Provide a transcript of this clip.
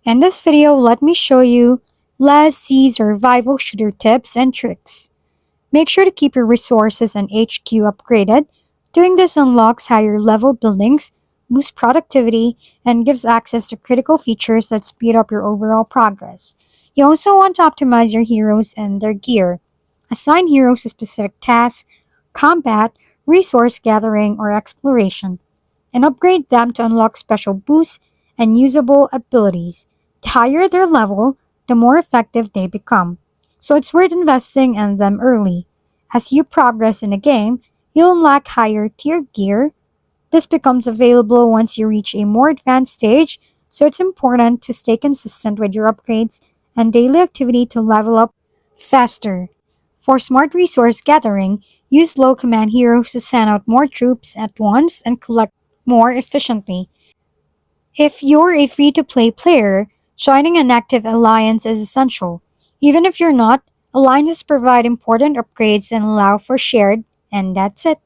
In this video, let me show you Last C survival shooter tips and tricks. Make sure to keep your resources and HQ upgraded. Doing this unlocks higher level buildings, boosts productivity, and gives access to critical features that speed up your overall progress. You also want to optimize your heroes and their gear. Assign heroes to specific tasks, combat, resource gathering, or exploration, and upgrade them to unlock special boosts and usable abilities. The higher their level, the more effective they become. So it's worth investing in them early. As you progress in the game, you'll unlock higher tier gear. This becomes available once you reach a more advanced stage, so it's important to stay consistent with your upgrades and daily activity to level up faster. For smart resource gathering, use low command heroes to send out more troops at once and collect more efficiently. If you're a free to play player, joining an active alliance is essential. Even if you're not, alliances provide important upgrades and allow for shared, and that's it.